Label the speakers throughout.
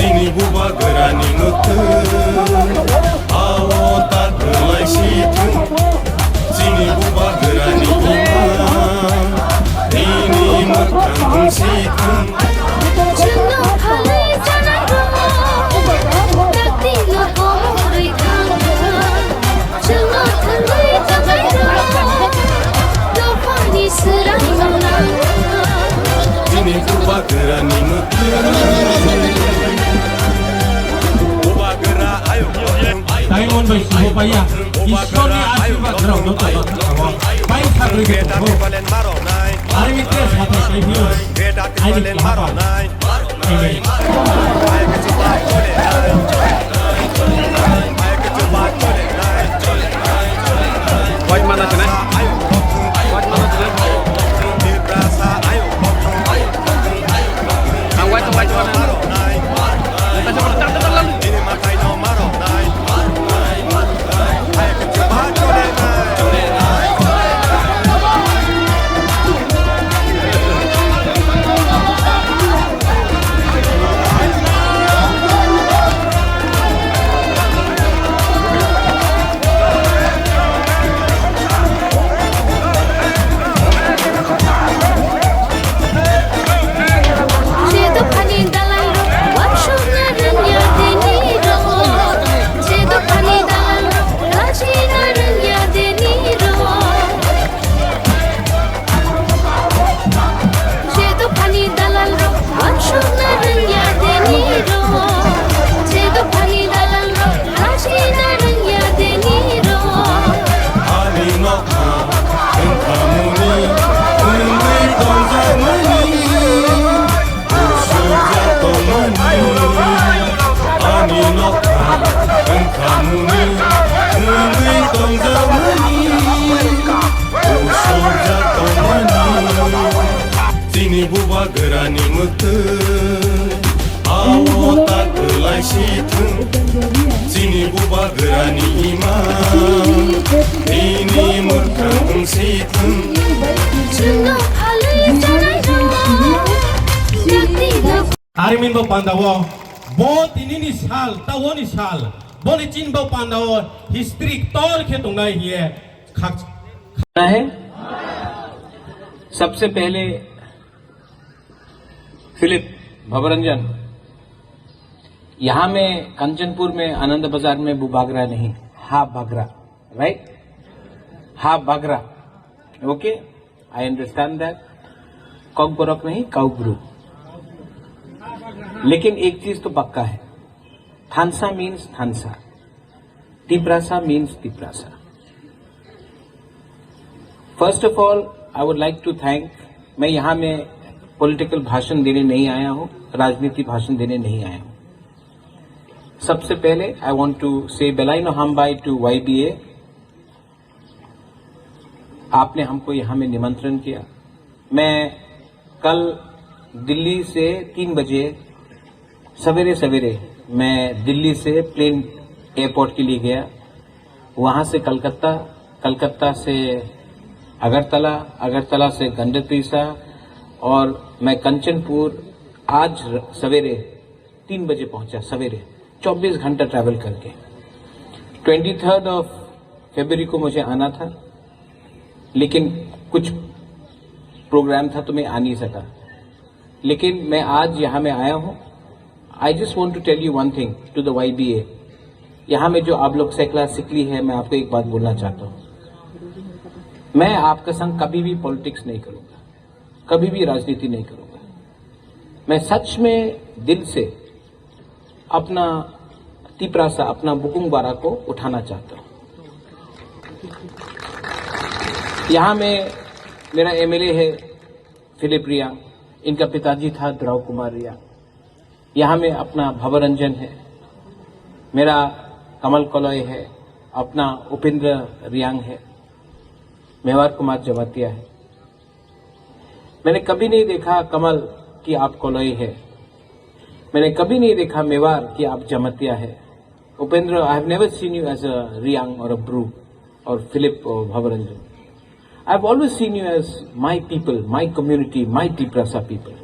Speaker 1: Sini buba gerani ngeken awo tak belai situ Sini buba gerani iman ini merkang situ Sini buba gerani ngeken
Speaker 2: Taiwan by Sibo Paya, Ishoni Asiba Grau, Pai Sabri Geto, Arimitres Hata Kahiyo, Aini Hapa,
Speaker 3: White mana tu nak? White mana tu nak? White tu white mana? Kita cuba tak terlalu.
Speaker 1: Sini buba gerani ngeken awo tak belai situ Sini buba gerani iman ini merkang situ
Speaker 2: Arimin Bau Pandawa, Bo Tinini Sal, Tawoni Sal, Boni Chin Bau Pandawa, History Tol Ketung Nai Hie,
Speaker 4: है सबसे पहले Philip भवरंजन यहां में कंचनपुर में आनंद बाजार में बुबागरा नहीं हा बागरा राइट हा बागरा okay I understand that Kokborok नहीं काउब्रू लेकिन एक चीज तो पक्का है थानसा मीन्स थानसा Tiprasa means Tiprasa first of all I would like to thank मैं यहां में पॉलिटिकल भाषण देने नहीं आया हूं राजनीति भाषण देने नहीं आया हूं सबसे पहले आई वांट टू से बेलाइनो हमबाई टू YBA आपने हमको यहां में निमंत्रण किया मैं कल दिल्ली से 3 बजे सवेरे सवेरे मैं दिल्ली से प्लेन एयरपोर्ट के लिए गया वहां से कलकत्ता कलकत्ता से अगरतला अगरतला से गंडतीसा और मैं कंचनपुर आज सवेरे 3 बजे पहुंचा सवेरे 24 घंटा ट्रैवल करके 23 ऑफ फरवरी को मुझे आना था लेकिन कुछ प्रोग्राम था तो मैं आ नहीं सका लेकिन मैं आज यहां में आया हूं I just want to tell you one thing to the YBA यहां में जो आप लोग सेकला सिकली है मैं आपको एक बात बोलना चाहता हूं मैं आपका संग कभी भी पॉलिटिक्स नहीं करूंगा कभी भी राजनीति नहीं करूंगा मैं सच में दिल से अपना तिप्रासा अपना बुकुंग बारा को उठाना चाहता हूं यहाँ में मेरा एमएलए है फिलिप रियांग, इनका पिताजी था द्रव कुमार रियांग। यहाँ में अपना भवरंजन है, मेरा कमल कलॉय है, अपना उपेंद्र रियांग है, मेवार कुमार जमातिया है। मैंने कभी नहीं देखा कमल कि आप कलॉय है, मैंने कभी नहीं देखा मेवार कि आप जमातिया है। Upendra, I have never seen you as a Reang और अ ब्रू और फिलिप और Bhabaranjan. I have always seen you as my people, my community, my Tiprasa people.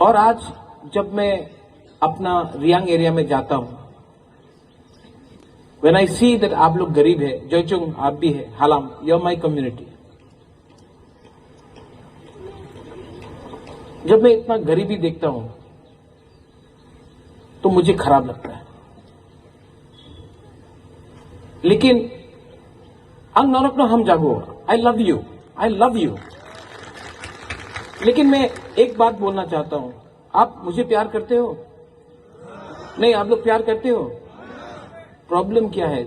Speaker 4: और आज जब मैं अपना रियांग एरिया में जाता हूं, व्हेन आई सी दैट आप लोग गरीब है, जोइचुंग आप भी है, हालाम यू आर माई कम्युनिटी। जब मैं इतना गरीबी देखता हूं तो मुझे खराब लगता है। लेकिन अंग नौरत्न हम जागो, I love you, I love you. लेकिन मैं एक बात बोलना चाहता हूं, आप मुझे प्यार करते हो? नहीं, आप लोग प्यार करते हो? प्रॉब्लम क्या है?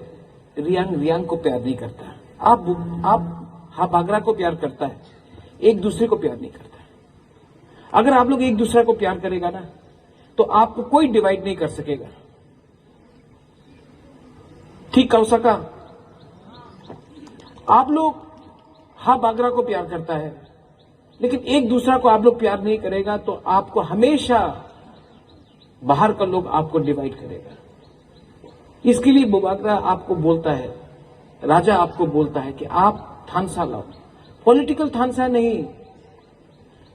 Speaker 4: रियांग को प्यार नहीं करता। आप बागरा को प्यार करता है, एक दूसरे को प्यार नहीं करता। अगर आप लोग एक दूसरे को प्यार करेगा ना तो आपको कोई डिवाइड नहीं कर सकेगा। ठीक कह सका? आप लोग बागरा को प्यार करता है, लेकिन एक दूसरा को आप लोग प्यार नहीं करेगा तो आपको हमेशा बाहर का लोग आपको डिवाइड करेगा। इसके लिए बुबागरा आपको बोलता है, राजा आपको बोलता है कि आप थानसा लाओ। पॉलिटिकल थानसा नहीं,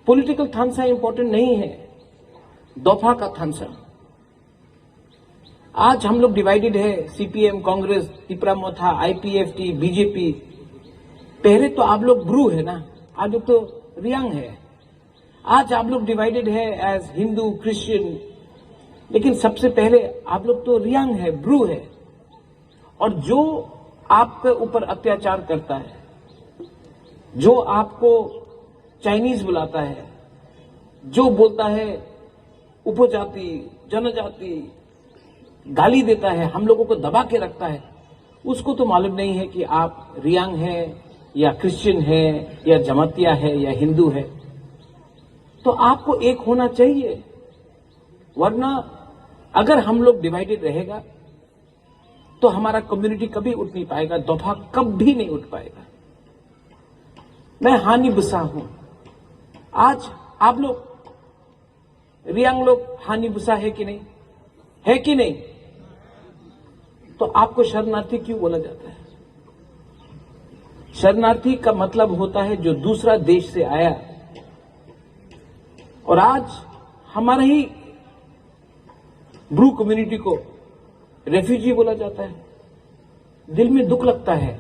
Speaker 4: पॉलिटिकल थानसा इंपॉर्टेंट नहीं है, दफा का थानसा। आज हम लोग डिवाइडेड है, सीपीएम, कांग्रेस, तिपरा मोथा, आईपीएफटी, बीजेपी। पहले तो आप लोग ब्रू है ना, आज लोग तो रियांग है। आज आप लोग डिवाइडेड है एज हिंदू, क्रिश्चियन, लेकिन सबसे पहले आप लोग तो रियांग है, ब्रू है। और जो आपके ऊपर अत्याचार करता है, जो आपको चाइनीज बुलाता है, जो बोलता है उपजाति, जनजाति, गाली देता है, हम लोगों को दबा के रखता है, उसको तो मालूम नहीं है कि आप रियांग है या क्रिश्चियन है या जमातिया है या हिंदू है। तो आपको एक होना चाहिए, वरना अगर हम लोग डिवाइडेड रहेगा तो हमारा कम्युनिटी कभी उठ नहीं पाएगा, दफा कभी नहीं उठ पाएगा। मैं हानि बुसा हूं। आज आप लोग रियांग लोग हानि बुसा है कि नहीं? है कि नहीं? तो आपको शरणार्थी क्यों बोला जाता है? शरणार्थी का मतलब होता है जो दूसरा देश से आया। और आज हमारा ही ब्रू कम्युनिटी को रेफ्यूजी बोला जाता है। दिल में दुख लगता है,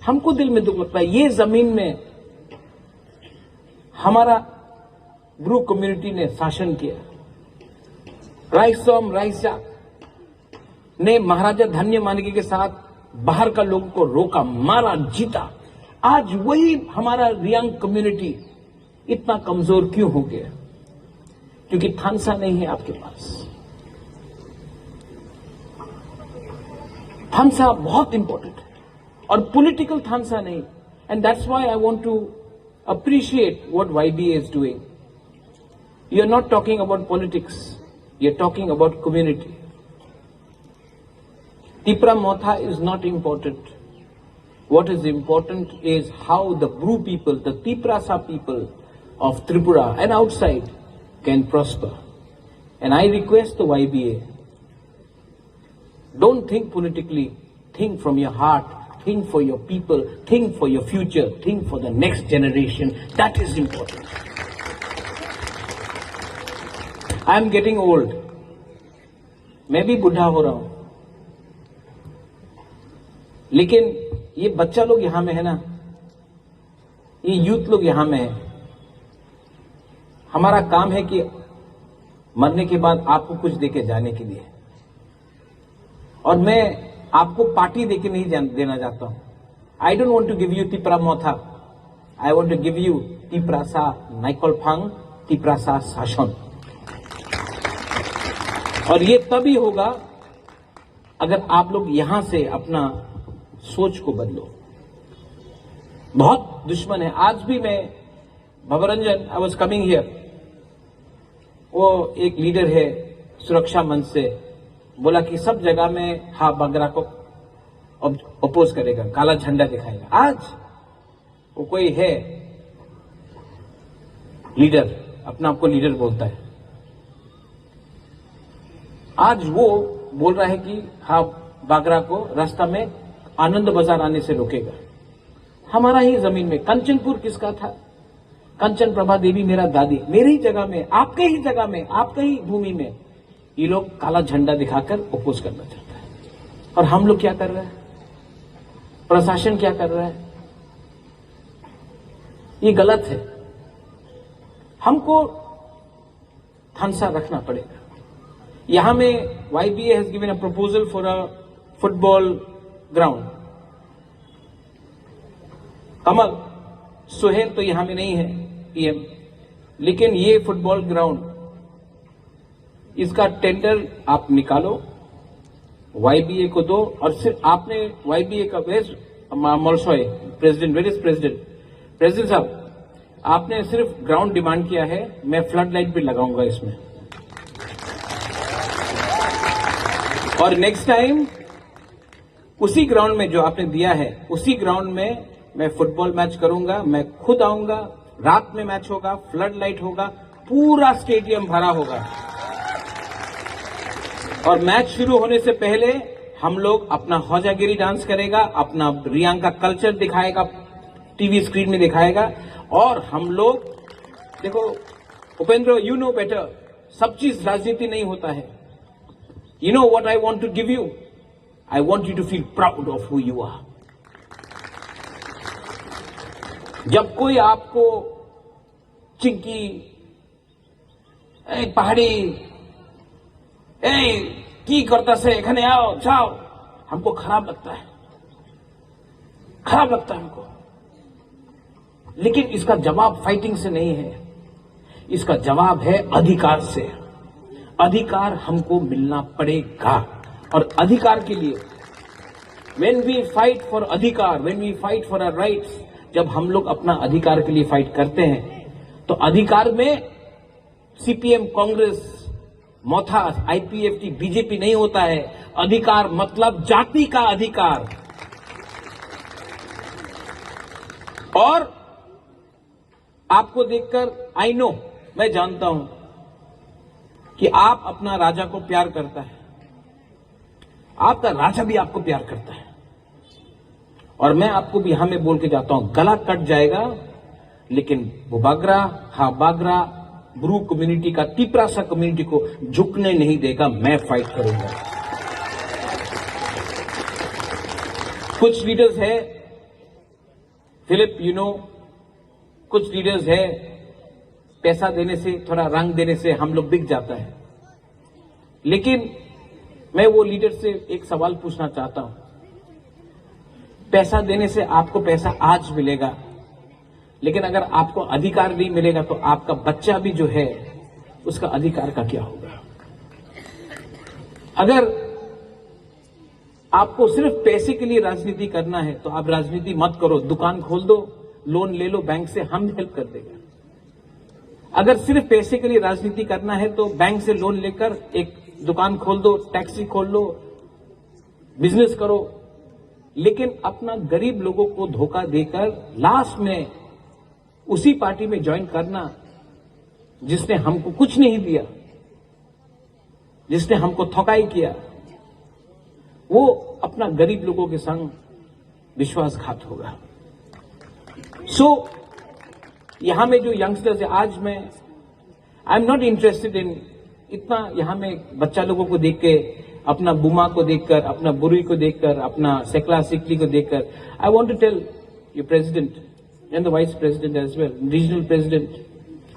Speaker 4: हमको दिल में दुख लगता है। ये जमीन में हमारा ब्रू कम्युनिटी ने शासन किया। राइसोम राइसा ने महाराजा धन्य मानिके के साथ बाहर का लोगों को रोका, मारा, जीता। आज वही हमारा रियांग कम्युनिटी इतना कमजोर क्यों हो गया? क्योंकि थानसा नहीं है आपके पास। थानसा बहुत इंपॉर्टेंट है और पॉलिटिकल थानसा नहीं। And that's why I want to appreciate what YBA is doing. You are not talking about politics, you are talking about community. Tipra Motha is not important. What is important is how the Bru people, the Tiprasa people of Tripura and outside can prosper. And I request the YBA, don't think politically, think from your heart, think for your people, think for your future, think for the next generation. That is important. I am getting old. मैं भी बुढ़ा हो रहा हूं, लेकिन ये बच्चा लोग यहां में है ना, ये यूथ लोग यहां में है। हमारा काम है कि मरने के बाद आपको कुछ देके जाने के लिए। और मैं आपको पार्टी देके नहीं देना चाहता हूं। I don't want to give you Tipra Motha, I want to give you Tiprasa नाइकोलफांग, तिपरासा शासन। और ये तभी होगा अगर आप लोग यहां से अपना सोच को बदलो। बहुत दुश्मन है। आज भी मैं भवरंजन, आई वॉज कमिंग हियर, वो एक लीडर है सुरक्षा मंच से, बोला कि सब जगह में हा बागरा को अपोज करेगा, काला झंडा दिखाएगा। आज वो कोई है लीडर, अपना आपको लीडर बोलता है, आज वो बोल रहा है कि हा बागरा को रास्ता में आनंद बाजार आने से रोकेगा। हमारा ही जमीन में कंचनपुर किसका था? कंचन प्रभा देवी मेरा दादी, मेरी ही जगह में, आपके ही जगह में, आपके ही भूमि में ये लोग काला झंडा दिखाकर अपोज करना चाहता है। और हम लोग क्या कर रहे हैं? प्रशासन क्या कर रहा है? ये गलत है। हमको थानसा रखना पड़ेगा। यहां में YBA has given a proposal for a football ground. Kamal Suhel तो यहां में नहीं है PM, लेकिन ये फुटबॉल ग्राउंड, इसका टेंडर आप निकालो, YBA को दो। और सिर्फ आपने YBA का मलसोय प्रेसिडेंट, वेर इज प्रेसिडेंट साहब, आपने सिर्फ ग्राउंड डिमांड किया है, मैं फ्लड लाइट भी लगाऊंगा इसमें। और नेक्स्ट टाइम उसी ग्राउंड में जो आपने दिया है, उसी ग्राउंड में मैं फुटबॉल मैच करूंगा, मैं खुद आऊंगा, रात में मैच होगा, फ्लड लाइट होगा, पूरा स्टेडियम भरा होगा। और मैच शुरू होने से पहले हम लोग अपना हौजागिरी डांस करेगा, अपना रियांग का कल्चर दिखाएगा, टीवी स्क्रीन में दिखाएगा। और हम लोग देखो उपेंद्र, यू नो बेटर, सब चीज राजनीति नहीं होता है। You know what I want to give you? I want you to feel proud of who you are. जब कोई आपको चिंकी, पहाड़ी, की करता से एखने आओ जाओ, हमको खराब लगता है, खराब लगता है हमको। लेकिन इसका जवाब फाइटिंग से नहीं है, इसका जवाब है अधिकार से। अधिकार हमको मिलना पड़ेगा। और अधिकार के लिए व्हेन वी फाइट फॉर अधिकार, when we fight for our rights, जब हम लोग अपना अधिकार के लिए फाइट करते हैं तो अधिकार में CPM, कांग्रेस, मोथास, IPFT, BJP नहीं होता है। अधिकार मतलब जाति का अधिकार। और आपको देखकर आई नो, मैं जानता हूं कि आप अपना राजा को प्यार करता है, आपका राजा भी आपको प्यार करता है। और मैं आपको भी यहां में बोल के जाता हूं, गला कट जाएगा, लेकिन वो बागरा, हा बागरा, ब्रू कम्युनिटी का, तिपरासा कम्युनिटी को झुकने नहीं देगा। मैं फाइट करूंगा। कुछ लीडर्स है, फिलिप, यू नो, कुछ लीडर्स है, पैसा देने से, थोड़ा रंग देने से हम लोग बिक जाता है। लेकिन मैं वो लीडर से एक सवाल पूछना चाहता हूं। पैसा देने से आपको पैसा आज मिलेगा, लेकिन अगर आपको अधिकार नहीं मिलेगा तो आपका बच्चा भी जो है उसका अधिकार का क्या होगा? अगर आपको सिर्फ पैसे के लिए राजनीति करना है तो आप राजनीति मत करो, दुकान खोल दो, लोन ले लो बैंक से, हम हेल्प कर देगा। अगर सिर्फ पैसे के लिए राजनीति करना है तो बैंक से लोन लेकर एक दुकान खोल दो, टैक्सी खोल लो, बिजनेस करो। लेकिन अपना गरीब लोगों को धोखा देकर लास्ट में उसी पार्टी में ज्वाइन करना जिसने हमको कुछ नहीं दिया, जिसने हमको ठकाई किया, वो अपना गरीब लोगों के संग विश्वासघात होगा। यहां में जो यंगस्टर्स है, आज मैं I am not interested in इतना यहां में बच्चा लोगों को देख के, अपना बुमा को देखकर, अपना बुरी को देखकर, अपना सेकला सिकली को देखकर, I want to tell you president and the vice president as well, regional president,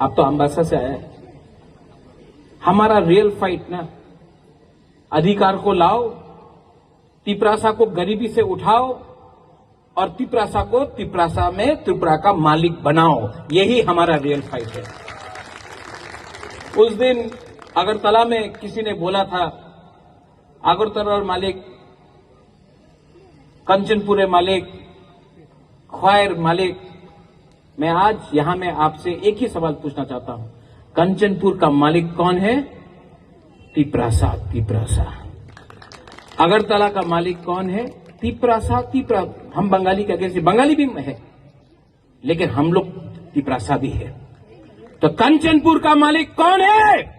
Speaker 4: आप तो अम्बासा से आया है। हमारा रियल फाइट ना, अधिकार को लाओ, तिपरासा को गरीबी से उठाओ और तिपरासा को तिपरासा में त्रिपुरा का मालिक बनाओ। यही हमारा रियल फाइट है। उस दिन अगरतला में किसी ने बोला था, अगरतला मालिक, कंचनपुरे मालिक, ख्वायर मालिक, मैं आज यहां में आपसे एक ही सवाल पूछना चाहता हूं, कंचनपुर का मालिक कौन है? तिपरासा। अगरतला का मालिक कौन है? तिपरासा। हम बंगाली के अगेंस्ट, बंगाली भी है लेकिन हम लोग तिपरासा भी है। तो कंचनपुर का मालिक कौन है?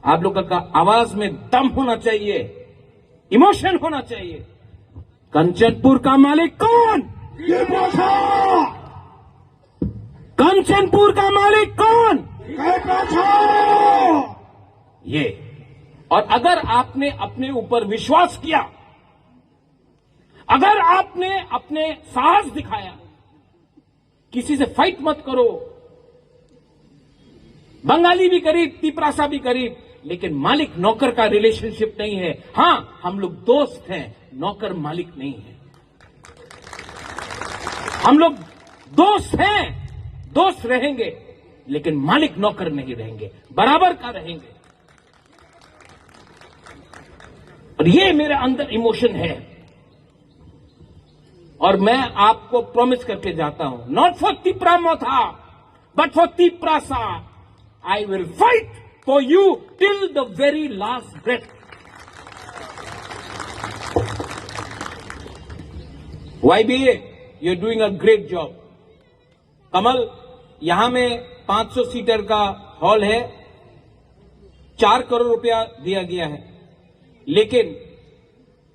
Speaker 4: आप लोगों का आवाज में दम होना चाहिए, इमोशन होना चाहिए। कंचनपुर का मालिक कौन? कंचनपुर का मालिक कौन? ये। और अगर आपने अपने ऊपर विश्वास किया, अगर आपने अपने साहस दिखाया, किसी से फाइट मत करो। बंगाली भी करीब, तिपरासा भी करीब, लेकिन मालिक नौकर का रिलेशनशिप नहीं है। हां, हम लोग दोस्त हैं, नौकर मालिक नहीं है। हम लोग दोस्त हैं, दोस्त रहेंगे, लेकिन मालिक नौकर नहीं रहेंगे, बराबर का रहेंगे। और ये मेरे अंदर इमोशन है और मैं आपको प्रॉमिस करके जाता हूं, not for Tipramotha but for Tiprasa, I will fight for you till the very last breath. YBA, you're doing a great job. Kamal, यहां में 500 सीटर का हॉल है, 4 करोड़ रुपया दिया गया है, लेकिन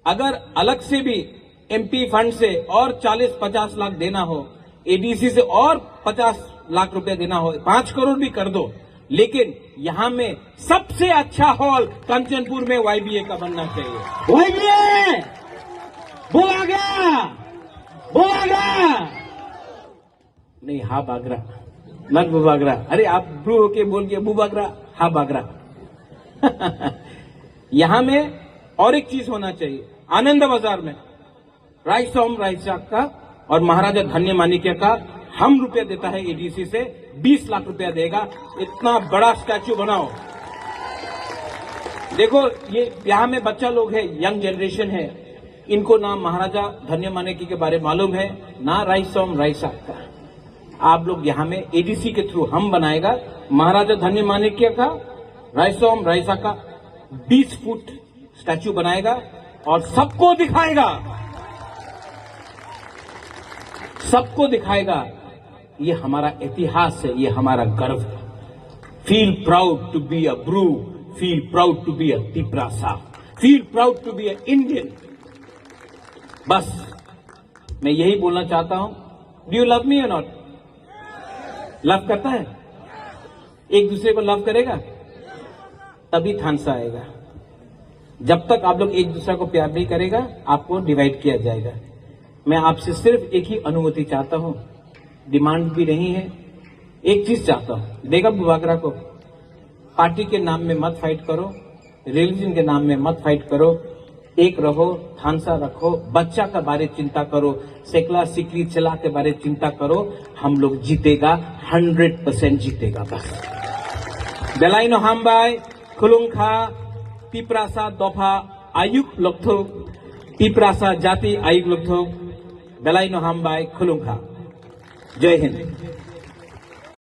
Speaker 4: अगर अलग से भी MP फंड से और 40-50 लाख देना हो, ADC से और 50 लाख रुपया देना हो, 5 करोड़ भी कर दो, लेकिन यहां में सबसे अच्छा हॉल कंचनपुर में YBA का बनना चाहिए। YBA बोला गया नहीं, हा बागरा, मत बुबागरा। अरे आप ब्रू होके बोल के बुबागरा, हा बागरा। यहां में और एक चीज होना चाहिए, आनंद बाजार में राइसोम राइसा का और महाराजा धन्य माणिक्य का हम रुपया देता है ADC से, 20 लाख रुपया देगा, इतना बड़ा स्टैच्यू बनाओ। देखो, ये यहां में बच्चा लोग है, यंग जनरेशन है, इनको ना महाराजा धन्य माणिक्य के बारे मालूम है, ना राइसोम राइसा का। आप लोग यहां में ADC के थ्रू हम बनाएगा महाराजा धन्य माणिक्य का, राइसोम राइसा का 20 फुट स्टैच्यू बनाएगा और सबको दिखाएगा ये हमारा इतिहास है, ये हमारा गर्व है। Feel proud to be a Bru, feel proud to be a Tiprasa, feel proud to be a Indian. बस मैं यही बोलना चाहता हूं। डू यू लव मी और नॉट? लव करता है? एक दूसरे को लव करेगा तभी थानसा आएगा। जब तक आप लोग एक दूसरे को प्यार नहीं करेगा, आपको डिवाइड किया जाएगा। मैं आपसे सिर्फ एक ही अनुमति चाहता हूं, डिमांड भी नहीं है, एक चीज चाहता हूं, देगा बुबागरा को, पार्टी के नाम में मत फाइट करो, रिलीजन के नाम में मत फाइट करो, एक रहो, थानसा रखो, बच्चा का बारे चिंता करो, सेकला सिकली चला के बारे चिंता करो, हम लोग जीतेगा, 100% जीतेगा। बस बेलाइनो हामबाई खुलुंखा तिपरासा दफा आयुक्त लोकथो, तिपरासा जाति आयुक्त लोकथो, बेलाइनो हामबाई खुलुंखा। जय हिंद।